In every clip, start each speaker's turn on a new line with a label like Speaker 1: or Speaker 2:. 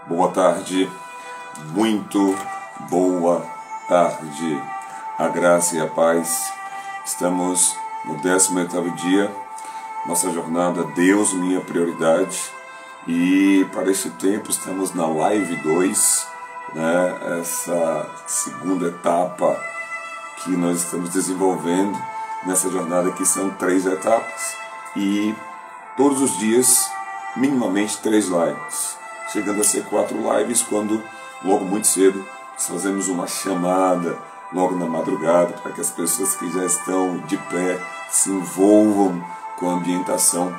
Speaker 1: Boa tarde, muito boa tarde. A graça e a paz. Estamos no 18º dia, nossa jornada Deus, minha prioridade. E para este tempo estamos na live 2, essa segunda etapa que nós estamos desenvolvendo nessa jornada, que são 3 etapas. E todos os dias, minimamente 3 lives. Chegando a ser 4 lives quando, logo muito cedo, nós fazemos uma chamada, logo na madrugada, para que as pessoas que já estão de pé se envolvam com a ambientação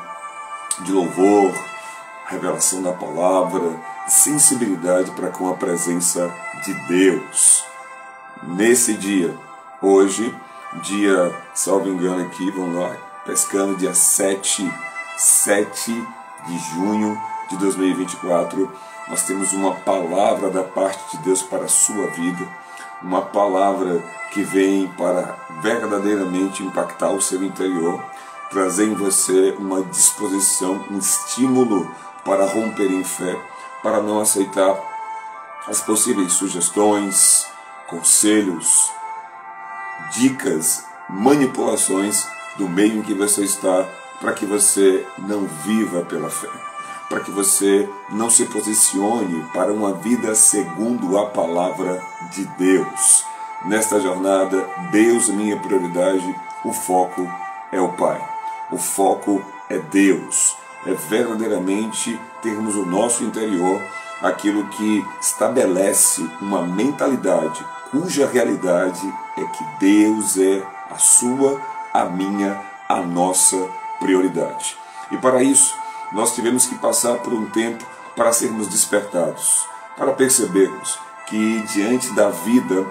Speaker 1: de louvor, revelação da palavra, sensibilidade para com a presença de Deus. Nesse dia, hoje, dia, salvo engano aqui, vamos lá, pescando, dia 7 de junho de 2024, nós temos uma palavra da parte de Deus para a sua vida, uma palavra que vem para verdadeiramente impactar o seu interior, trazer em você uma disposição, um estímulo para romper em fé, para não aceitar as possíveis sugestões, conselhos, dicas, manipulações do meio em que você está, para que você não viva pela fé, para que você não se posicione para uma vida segundo a palavra de Deus. Nesta jornada, Deus, minha prioridade, o foco é o Pai. O foco é Deus. É verdadeiramente termos o nosso interior aquilo que estabelece uma mentalidade cuja realidade é que Deus é a sua, a minha, a nossa prioridade. E para isso, nós tivemos que passar por um tempo para sermos despertados, para percebermos que diante da vida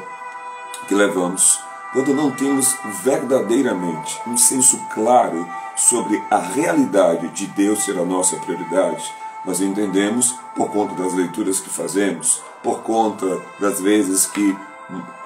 Speaker 1: que levamos, quando não temos verdadeiramente um senso claro sobre a realidade de Deus ser a nossa prioridade, nós entendemos, por conta das leituras que fazemos, por conta das vezes que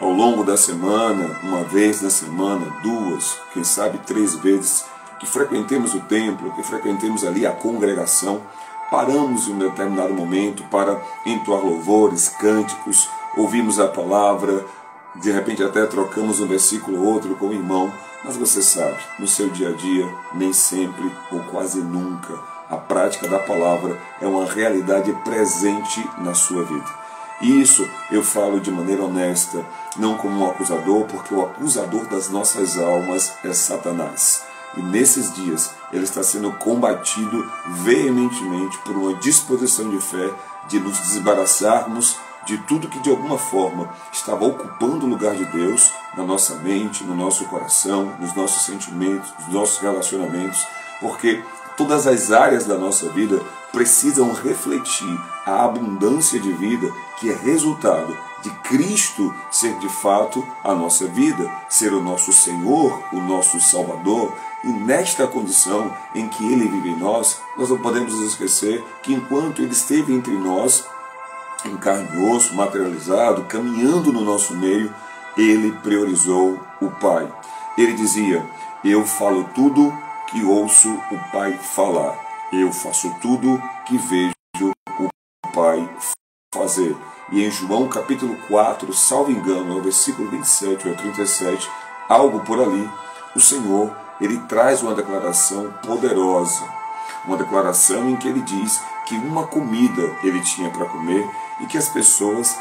Speaker 1: ao longo da semana, uma vez na semana, 2, quem sabe 3 vezes, que frequentemos o templo, que frequentemos ali a congregação, paramos em um determinado momento para entoar louvores, cânticos, ouvimos a palavra, de repente até trocamos um versículo ou outro com o irmão, mas você sabe, no seu dia a dia, nem sempre ou quase nunca, a prática da palavra é uma realidade presente na sua vida. E isso eu falo de maneira honesta, não como um acusador, porque o acusador das nossas almas é Satanás. E nesses dias ele está sendo combatido veementemente por uma disposição de fé de nos desembaraçarmos de tudo que de alguma forma estava ocupando o lugar de Deus na nossa mente, no nosso coração, nos nossos sentimentos, nos nossos relacionamentos, porque todas as áreas da nossa vida precisam refletir a abundância de vida que é resultado de Cristo ser de fato a nossa vida, ser o nosso Senhor, o nosso Salvador. E nesta condição em que Ele vive em nós, nós não podemos esquecer que enquanto Ele esteve entre nós, em carne e osso, materializado, caminhando no nosso meio, Ele priorizou o Pai. Ele dizia: eu falo tudo que ouço o Pai falar. Eu faço tudo que vejo o Pai fazer. E em João capítulo 4, salvo engano, no versículo 27 ou 37, algo por ali, o Senhor, Ele traz uma declaração poderosa. Uma declaração em que Ele diz que uma comida Ele tinha para comer e que as pessoas,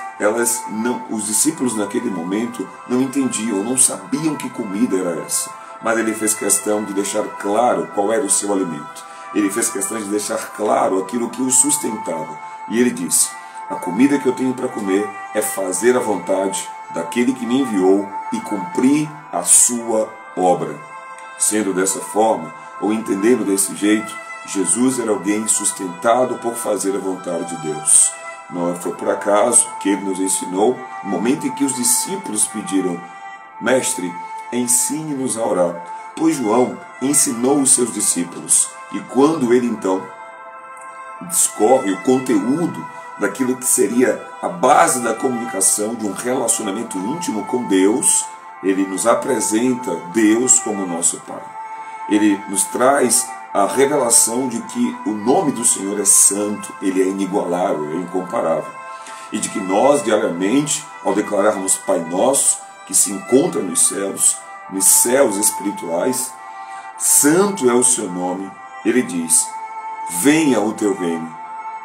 Speaker 1: os discípulos naquele momento não entendiam, não sabiam que comida era essa. Mas Ele fez questão de deixar claro qual era o seu alimento. Ele fez questão de deixar claro aquilo que o sustentava. E Ele disse: a comida que eu tenho para comer é fazer a vontade daquele que me enviou e cumprir a sua obra. Sendo dessa forma, ou entendendo desse jeito, Jesus era alguém sustentado por fazer a vontade de Deus. Não foi por acaso que Ele nos ensinou, no momento em que os discípulos pediram: Mestre, ensine-nos a orar. Pois João ensinou os seus discípulos. E quando ele então discorre o conteúdo daquilo que seria a base da comunicação, de um relacionamento íntimo com Deus, ele nos apresenta Deus como nosso Pai. Ele nos traz a revelação de que o nome do Senhor é santo, ele é inigualável, é incomparável. E de que nós, diariamente, ao declararmos Pai Nosso, que se encontra nos céus espirituais, santo é o seu nome, ele diz, venha o teu reino.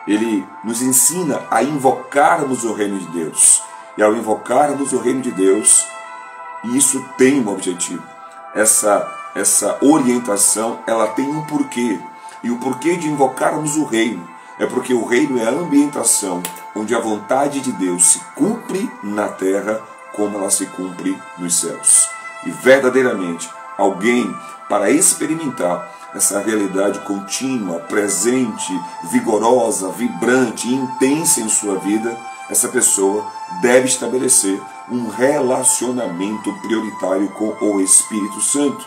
Speaker 1: Ele nos ensina a invocarmos o reino de Deus. E ao invocarmos o reino de Deus, isso tem um objetivo. Essa orientação, ela tem um porquê. E o porquê de invocarmos o reino é porque o reino é a ambientação onde a vontade de Deus se cumpre na terra como ela se cumpre nos céus. E verdadeiramente, alguém, para experimentar essa realidade contínua, presente, vigorosa, vibrante e intensa em sua vida, essa pessoa deve estabelecer um relacionamento prioritário com o Espírito Santo.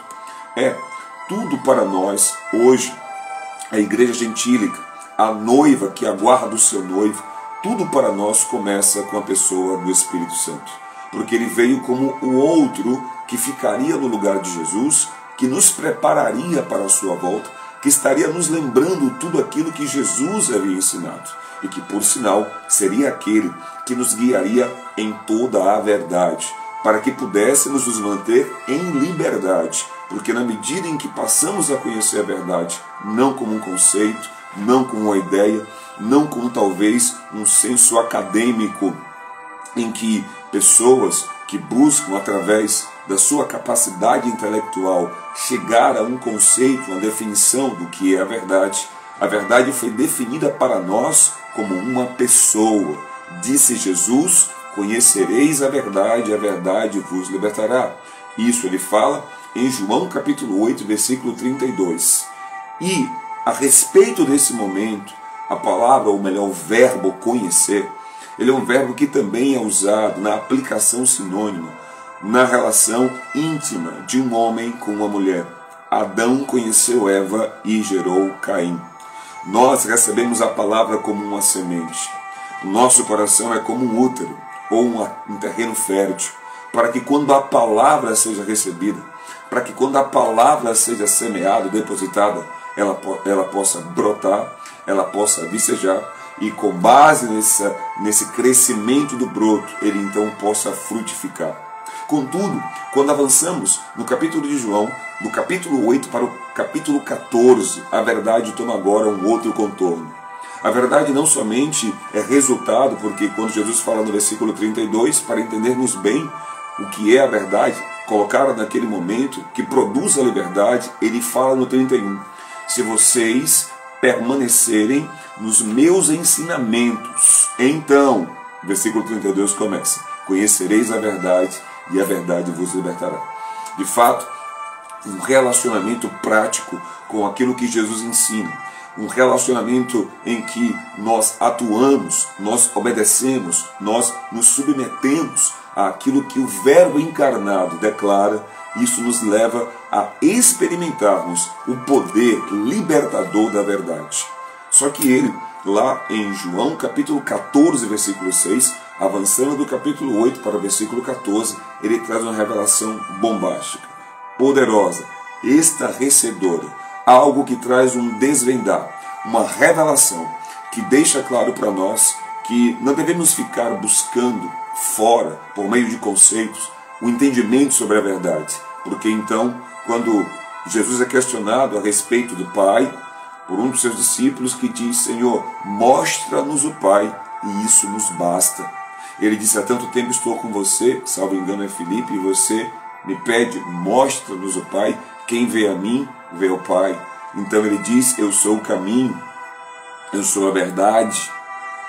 Speaker 1: Tudo para nós hoje, a igreja gentílica, a noiva que aguarda o seu noivo, tudo para nós começa com a pessoa do Espírito Santo. Porque ele veio como o outro que ficaria no lugar de Jesus, que nos prepararia para a sua volta, que estaria nos lembrando tudo aquilo que Jesus havia ensinado. E que, por sinal, seria aquele que nos guiaria em toda a verdade, para que pudéssemos nos manter em liberdade. Porque na medida em que passamos a conhecer a verdade, não como um conceito, não como uma ideia, não como talvez um senso acadêmico, em que pessoas que buscam, através da sua capacidade intelectual, chegar a um conceito, uma definição do que é a verdade foi definida para nós como uma pessoa. Disse Jesus, conhecereis a verdade vos libertará. Isso ele fala em João capítulo 8, versículo 32. E, a respeito desse momento, a palavra, ou melhor, o verbo conhecer, ele é um verbo que também é usado na aplicação sinônima, na relação íntima de um homem com uma mulher. Adão conheceu Eva e gerou Caim. Nós recebemos a palavra como uma semente. O nosso coração é como um útero ou um terreno fértil, para que quando a palavra seja recebida, para que quando a palavra seja semeada, depositada, ela possa brotar, ela possa vicejar, e com base nesse crescimento do broto, ele então possa frutificar. Contudo, quando avançamos no capítulo de João, do capítulo 8 para o capítulo 14, a verdade toma agora um outro contorno. A verdade não somente é resultado, porque quando Jesus fala no versículo 32, para entendermos bem o que é a verdade, colocada naquele momento, que produz a liberdade, ele fala no 31, se vocês permanecerem nos meus ensinamentos, então, versículo 32 começa, conhecereis a verdade e a verdade vos libertará. De fato, um relacionamento prático com aquilo que Jesus ensina, um relacionamento em que nós atuamos, nós obedecemos, nós nos submetemos àquilo que o Verbo encarnado declara. Isso nos leva a experimentarmos o poder libertador da verdade. Só que ele, lá em João capítulo 14, versículo 6, avançando do capítulo 8 para o versículo 14, ele traz uma revelação bombástica, poderosa, estarrecedora, algo que traz um desvendar, uma revelação que deixa claro para nós que não devemos ficar buscando fora, por meio de conceitos, o entendimento sobre a verdade, porque então, quando Jesus é questionado a respeito do Pai, por um dos seus discípulos que diz, Senhor, mostra-nos o Pai, e isso nos basta. Ele disse, há tanto tempo estou com você, salvo engano é Filipe, e você me pede, mostra-nos o Pai, quem vê a mim, vê o Pai. Então ele diz, eu sou o caminho, eu sou a verdade,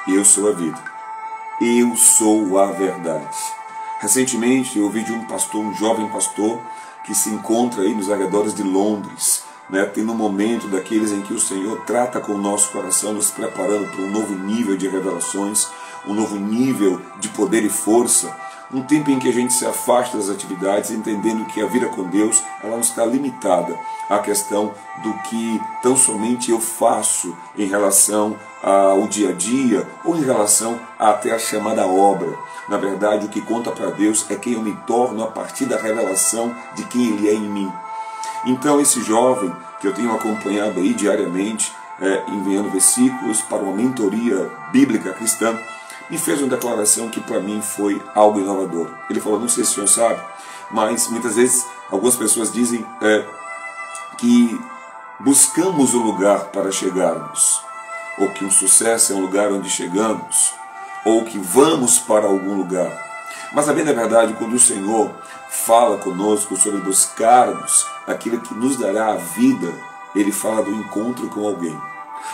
Speaker 1: e eu sou a vida. Eu sou a verdade. Recentemente eu ouvi de um pastor, um jovem pastor, que se encontra aí nos arredores de Londres, tendo um momento daqueles em que o Senhor trata com o nosso coração, nos preparando para um novo nível de revelações, um novo nível de poder e força, um tempo em que a gente se afasta das atividades, entendendo que a vida com Deus ela não está limitada à questão do que tão somente eu faço em relação ao dia a dia ou em relação até a chamada obra. Na verdade, o que conta para Deus é quem eu me torno a partir da revelação de quem Ele é em mim. Então esse jovem que eu tenho acompanhado aí diariamente, enviando versículos para uma mentoria bíblica cristã, me fez uma declaração que para mim foi algo inovador. Ele falou, não sei se o senhor sabe, mas muitas vezes algumas pessoas dizem que buscamos o lugar para chegarmos, ou que um sucesso é um lugar onde chegamos, ou que vamos para algum lugar. Mas a bem da verdade, quando o Senhor fala conosco sobre buscarmos aquilo que nos dará a vida, Ele fala do encontro com alguém.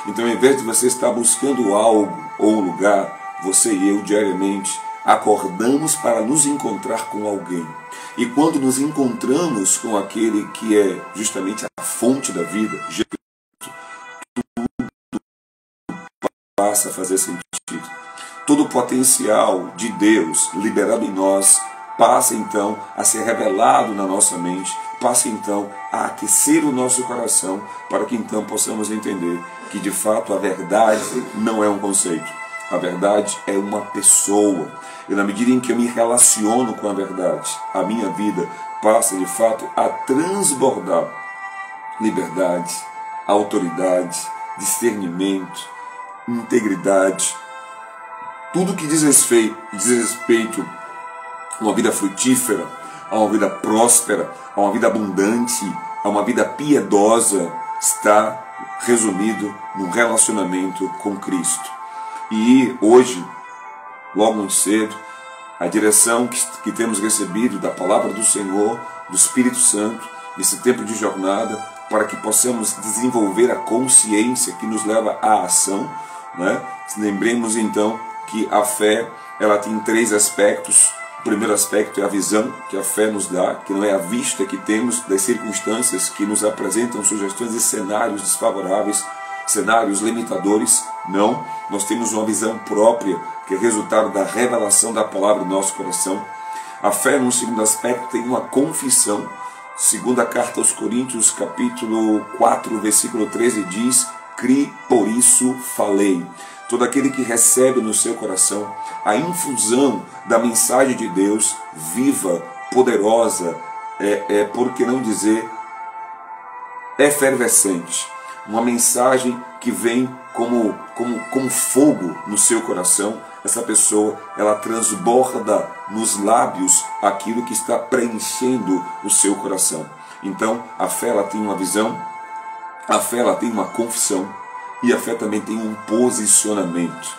Speaker 1: Então, ao invés de você estar buscando algo ou um lugar, você e eu diariamente acordamos para nos encontrar com alguém. E quando nos encontramos com aquele que é justamente a fonte da vida, Jesus, tudo passa a fazer sentido. Todo o potencial de Deus liberado em nós passa então a ser revelado na nossa mente, passa então a aquecer o nosso coração, para que então possamos entender que de fato a verdade não é um conceito, a verdade é uma pessoa. E na medida em que eu me relaciono com a verdade, a minha vida passa de fato a transbordar liberdade, autoridade, discernimento, integridade, tudo que diz respeito a uma vida frutífera, a uma vida próspera, a uma vida abundante, a uma vida piedosa, está resumido num relacionamento com Cristo. E hoje, logo muito cedo, a direção que temos recebido da palavra do Senhor, do Espírito Santo, nesse tempo de jornada, para que possamos desenvolver a consciência que nos leva à ação, né? Lembremos então que a fé, ela tem 3 aspectos. O primeiro aspecto é a visão que a fé nos dá, que não é a vista que temos das circunstâncias que nos apresentam sugestões e cenários desfavoráveis, cenários limitadores. Não, nós temos uma visão própria, que é resultado da revelação da palavra no nosso coração. A fé, num segundo aspecto, tem uma confissão. Segunda carta aos Coríntios, capítulo 4, versículo 13, diz: "Cri, por isso falei." Todo aquele que recebe no seu coração a infusão da mensagem de Deus, viva, poderosa, por que não dizer efervescente, uma mensagem que vem como fogo no seu coração, essa pessoa, ela transborda nos lábios aquilo que está preenchendo o seu coração. Então, a fé, ela tem uma visão, a fé, ela tem uma confissão, e a fé também tem um posicionamento.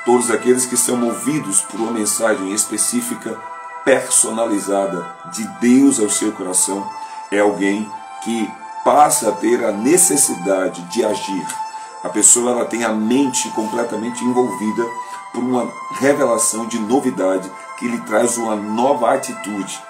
Speaker 1: Todos aqueles que são movidos por uma mensagem específica, personalizada, de Deus ao seu coração, é alguém que passa a ter a necessidade de agir. A pessoa, ela tem a mente completamente envolvida por uma revelação de novidade que lhe traz uma nova atitude,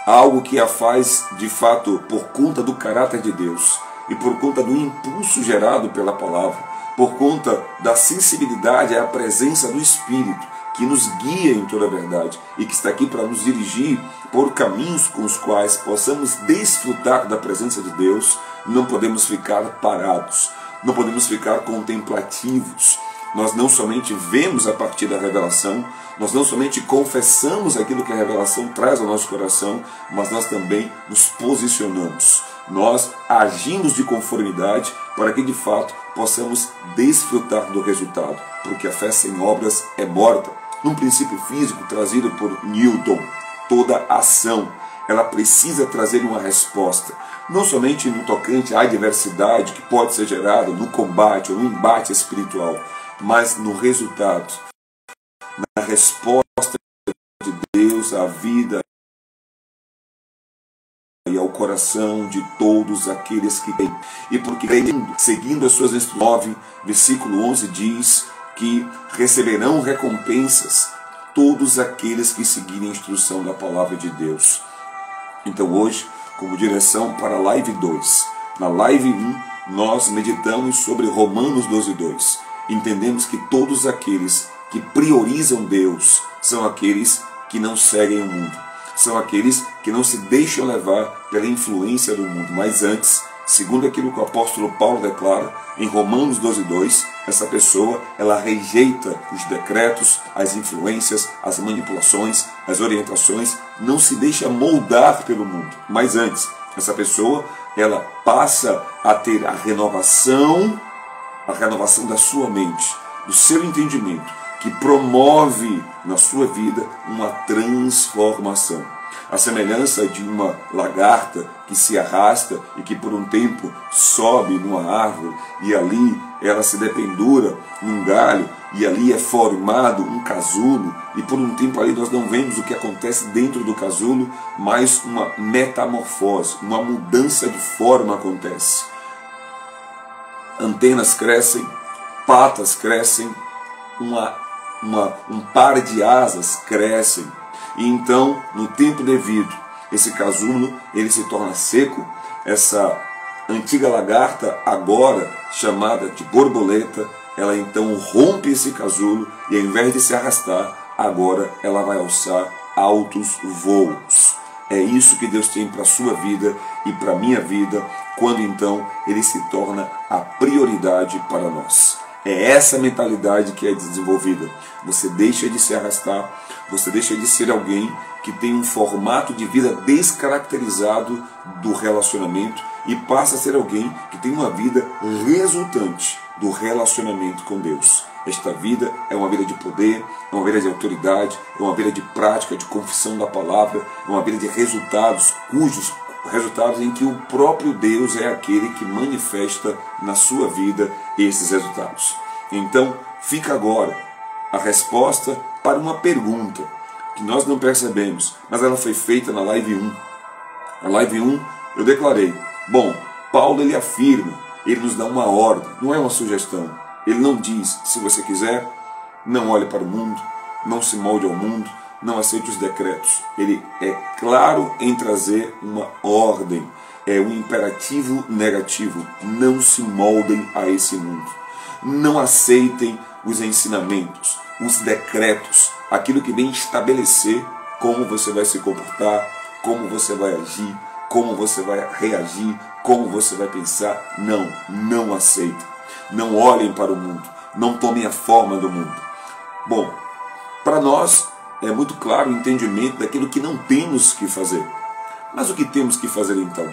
Speaker 1: algo que a faz de fato por conta do caráter de Deus e por conta do impulso gerado pela palavra, por conta da sensibilidade à presença do Espírito, que nos guia em toda a verdade e que está aqui para nos dirigir por caminhos com os quais possamos desfrutar da presença de Deus. Não podemos ficar parados, não podemos ficar contemplativos. Nós não somente vemos a partir da revelação, nós não somente confessamos aquilo que a revelação traz ao nosso coração, mas nós também nos posicionamos. Nós agimos de conformidade para que de fato possamos desfrutar do resultado, porque a fé sem obras é morta. Num princípio físico trazido por Newton, toda ação, ela precisa trazer uma resposta, não somente no tocante à adversidade que pode ser gerada no combate ou no embate espiritual, mas no resultado, na resposta de Deus à vida e ao coração de todos aqueles que creem. E porque seguindo as suas instruções, 9, versículo 11 diz que receberão recompensas todos aqueles que seguirem a instrução da palavra de Deus. Então hoje, como direção para a live 2, na live 1, nós meditamos sobre Romanos 12:2. Entendemos que todos aqueles que priorizam Deus são aqueles que não seguem o mundo, são aqueles que não se deixam levar pela influência do mundo, mas antes, segundo aquilo que o apóstolo Paulo declara em Romanos 12:2, essa pessoa, ela rejeita os decretos, as influências, as manipulações, as orientações, não se deixa moldar pelo mundo, mas antes, essa pessoa, ela passa a ter a renovação da sua mente, do seu entendimento, que promove na sua vida uma transformação. A semelhança de uma lagarta que se arrasta e que por um tempo sobe numa árvore e ali ela se dependura num galho e ali é formado um casulo e por um tempo ali nós não vemos o que acontece dentro do casulo, mas uma metamorfose, uma mudança de forma acontece. Antenas crescem, patas crescem, um par de asas crescem. E então, no tempo devido, esse casulo ele se torna seco. Essa antiga lagarta, agora chamada de borboleta, ela então rompe esse casulo e ao invés de se arrastar, agora ela vai alçar altos voos. É isso que Deus tem para a sua vida e para a minha vida, quando então ele se torna a prioridade para nós. É essa mentalidade que é desenvolvida. Você deixa de se arrastar, você deixa de ser alguém que tem um formato de vida descaracterizado do relacionamento e passa a ser alguém que tem uma vida resultante do relacionamento com Deus. Esta vida é uma vida de poder, é uma vida de autoridade, é uma vida de prática, de confissão da palavra, é uma vida de resultados, cujos resultados em que o próprio Deus é aquele que manifesta na sua vida esses resultados. Então, fica agora a resposta para uma pergunta que nós não percebemos, mas ela foi feita na live 1. Na live 1 eu declarei, bom, Paulo ele afirma, ele nos dá uma ordem, não é uma sugestão. Ele não diz, se você quiser, não olhe para o mundo, não se molde ao mundo, não aceite os decretos. Ele é claro em trazer uma ordem, é um imperativo negativo. Não se moldem a esse mundo. Não aceitem os ensinamentos, os decretos, aquilo que vem estabelecer como você vai se comportar, como você vai agir, como você vai reagir, como você vai pensar. Não aceitem. Não olhem para o mundo, não tomem a forma do mundo. Bom, para nós é muito claro o entendimento daquilo que não temos que fazer. Mas o que temos que fazer então?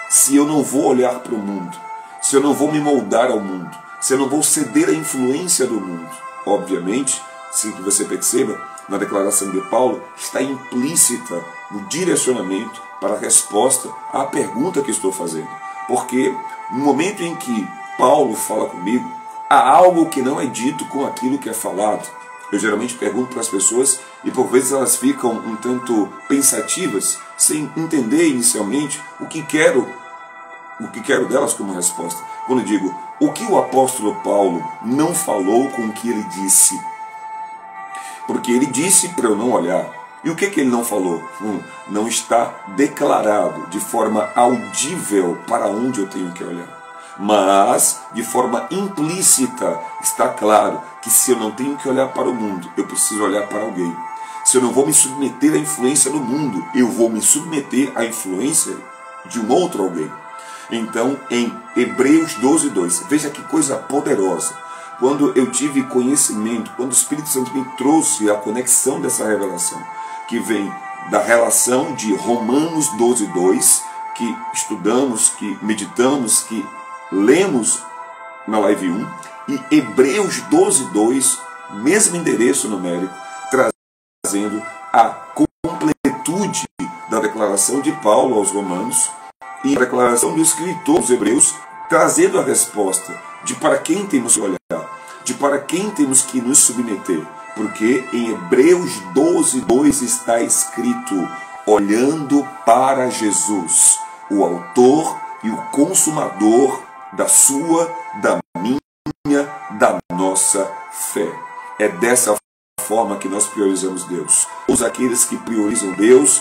Speaker 1: Se eu não vou olhar para o mundo, se eu não vou me moldar ao mundo, se eu não vou ceder à influência do mundo, obviamente, sem que você perceba, na declaração de Paulo, está implícita no direcionamento para a resposta à pergunta que estou fazendo. Porque no momento em que Paulo fala comigo, há algo que não é dito com aquilo que é falado. Eu geralmente pergunto para as pessoas e por vezes elas ficam um tanto pensativas, sem entender inicialmente o que quero delas como resposta. Quando eu digo, o que o apóstolo Paulo não falou com o que ele disse? Porque ele disse para eu não olhar. E o que ele não falou? Não está declarado de forma audível para onde eu tenho que olhar. Mas, de forma implícita, está claro que se eu não tenho que olhar para o mundo, eu preciso olhar para alguém. Se eu não vou me submeter à influência do mundo, eu vou me submeter à influência de um outro alguém. Então, em Hebreus 12:2, veja que coisa poderosa. Quando eu tive conhecimento, quando o Espírito Santo me trouxe a conexão dessa revelação, que vem da relação de Romanos 12:2, que estudamos, que meditamos, que lemos na live 1, e Hebreus 12:2, mesmo endereço numérico, trazendo a completude da declaração de Paulo aos Romanos e a declaração do escritor aos Hebreus, trazendo a resposta de para quem temos que olhar, de para quem temos que nos submeter. Porque em Hebreus 12:2 está escrito, olhando para Jesus, o autor e o consumador da sua, da minha, da nossa fé. É dessa forma que nós priorizamos Deus. Todos aqueles que priorizam Deus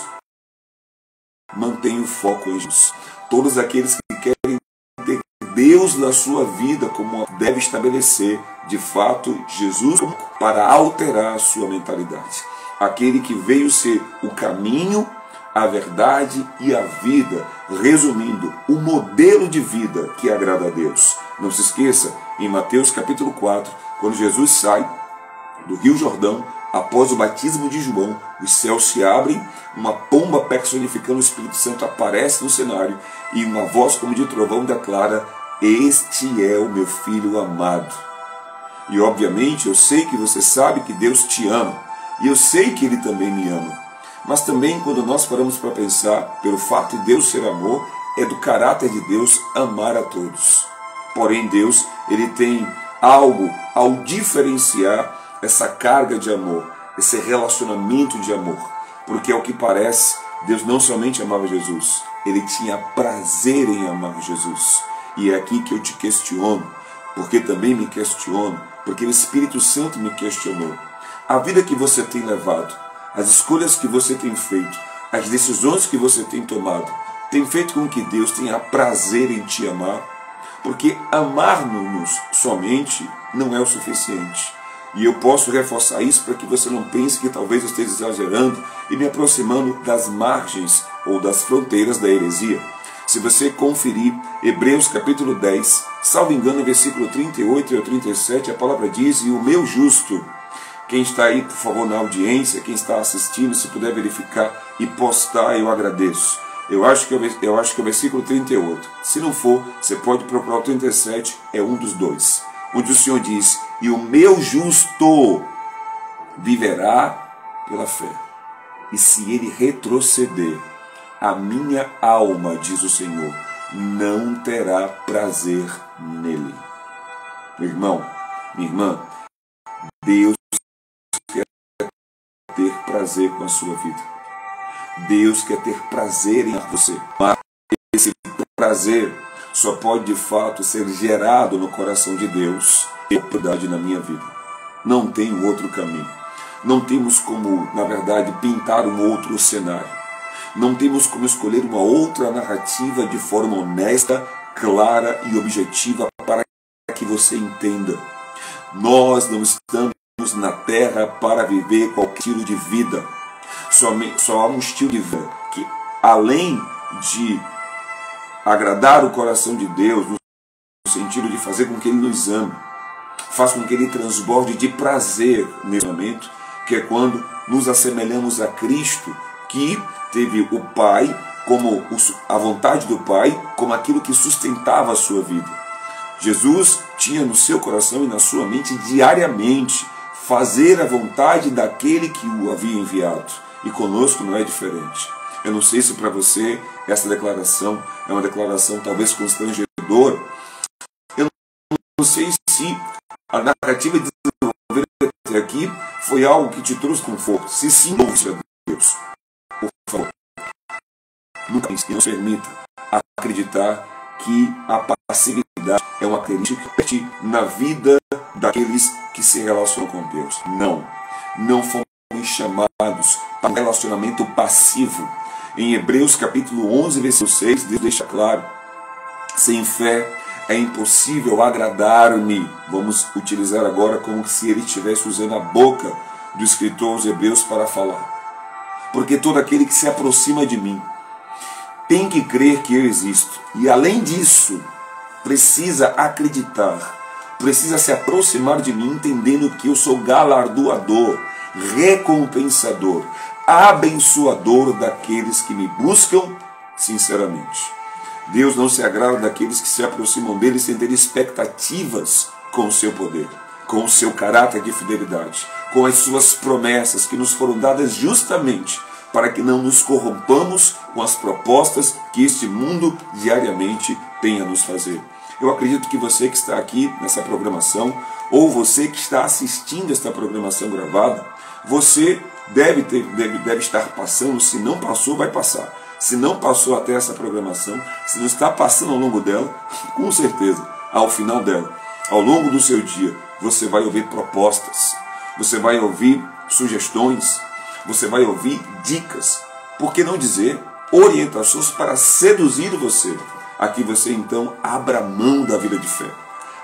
Speaker 1: mantêm o foco em Jesus. Todos aqueles que querem ter Deus na sua vida como deve estabelecer, de fato, Jesus para alterar a sua mentalidade. Aquele que veio ser o caminho, a verdade e a vida, resumindo, o modelo de vida que agrada a Deus. Não se esqueça, em Mateus capítulo 4, quando Jesus sai do Rio Jordão após o batismo de João, os céus se abrem, uma pomba personificando o Espírito Santo aparece no cenário e uma voz como de trovão declara: este é o meu filho amado. E obviamente eu sei que você sabe que Deus te ama, e eu sei que Ele também me ama. Mas também quando nós paramos para pensar, pelo fato de Deus ser amor, é do caráter de Deus amar a todos. Porém Deus, Ele tem algo ao diferenciar essa carga de amor, esse relacionamento de amor. Porque ao que parece, Deus não somente amava Jesus, Ele tinha prazer em amar Jesus. E é aqui que eu te questiono, porque também me questiono, porque o Espírito Santo me questionou. A vida que você tem levado, as escolhas que você tem feito, as decisões que você tem tomado, tem feito com que Deus tenha prazer em te amar? Porque amar-nos somente não é o suficiente. E eu posso reforçar isso para que você não pense que talvez eu esteja exagerando e me aproximando das margens ou das fronteiras da heresia. Se você conferir Hebreus capítulo 10, salvo engano, versículo 38 e 37, a palavra diz: e o meu justo. Quem está aí, por favor, na audiência, quem está assistindo, se puder verificar e postar, eu agradeço. Eu acho que é o versículo 38. Se não for, você pode procurar o 37, é um dos dois. Onde o Senhor diz: e o meu justo viverá pela fé. E se ele retroceder, a minha alma, diz o Senhor, não terá prazer nele. Meu irmão, minha irmã, Deus quer ter prazer com a sua vida. Deus quer ter prazer em você. Mas esse prazer só pode de fato ser gerado no coração de Deus e oportunidade na minha vida. Não tem outro caminho. Não temos como, na verdade, pintar um outro cenário. Não temos como escolher uma outra narrativa de forma honesta, clara e objetiva para que você entenda. Nós não estamos na terra para viver qualquer estilo de vida. Só há um estilo de vida que, além de agradar o coração de Deus, no sentido de fazer com que Ele nos ame, faz com que Ele transborde de prazer nesse momento, que é quando nos assemelhamos a Cristo, que teve o Pai, como a vontade do Pai, como aquilo que sustentava a sua vida. Jesus tinha no seu coração e na sua mente diariamente fazer a vontade daquele que o havia enviado. E conosco não é diferente. Eu não sei se para você essa declaração é uma declaração talvez constrangedora. Eu não sei se a narrativa de desenvolver até aqui foi algo que te trouxe conforto. Se sim, ouça a Deus. Por favor, nunca nos permita acreditar que a passividade é uma característica na vida daqueles que se relacionam com Deus. Não fomos chamados para um relacionamento passivo. Em Hebreus capítulo 11, versículo 6, Deus deixa claro: sem fé é impossível agradar-me. Vamos utilizar agora como se ele estivesse usando a boca do escritor aos Hebreus para falar. Porque todo aquele que se aproxima de mim tem que crer que eu existo. E além disso, precisa acreditar, precisa se aproximar de mim entendendo que eu sou galardoador, recompensador, abençoador daqueles que me buscam sinceramente. Deus não se agrada daqueles que se aproximam dele sem ter expectativas com o seu poder, com o seu caráter de fidelidade, com as suas promessas que nos foram dadas justamente para que não nos corrompamos com as propostas que este mundo diariamente tem a nos fazer. Eu acredito que você que está aqui nessa programação, ou você que está assistindo esta programação gravada, você deve estar passando, se não passou, vai passar. Se não passou até essa programação, se não está passando ao longo dela, com certeza, ao final dela, ao longo do seu dia, você vai ouvir propostas, você vai ouvir sugestões, você vai ouvir dicas, por que não dizer orientações para seduzir você, a que você então abra mão da vida de fé,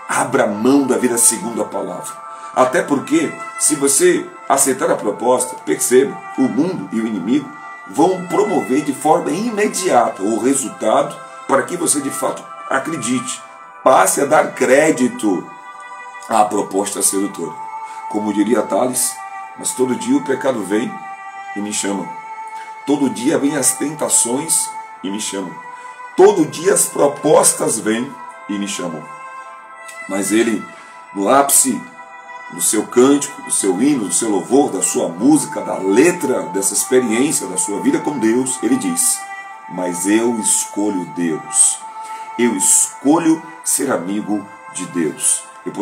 Speaker 1: abra mão da vida segundo a palavra. Até porque, se você aceitar a proposta, perceba, o mundo e o inimigo vão promover de forma imediata o resultado para que você de fato acredite, passe a dar crédito à proposta sedutora. Como diria Tales, Mas todo dia o pecado vem e me chama. Todo dia vem as tentações e me chamam. Todo dia as propostas vêm e me chamam. Mas ele, no ápice do seu cântico, do seu hino, do seu louvor, da sua música, da letra, dessa experiência, da sua vida com Deus, ele diz: mas eu escolho Deus. Eu escolho ser amigo de Deus. Eu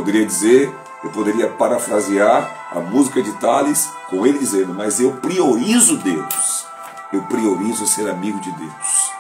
Speaker 1: poderia parafrasear a música de Tales com ele dizendo: mas eu priorizo Deus. Eu priorizo ser amigo de Deus.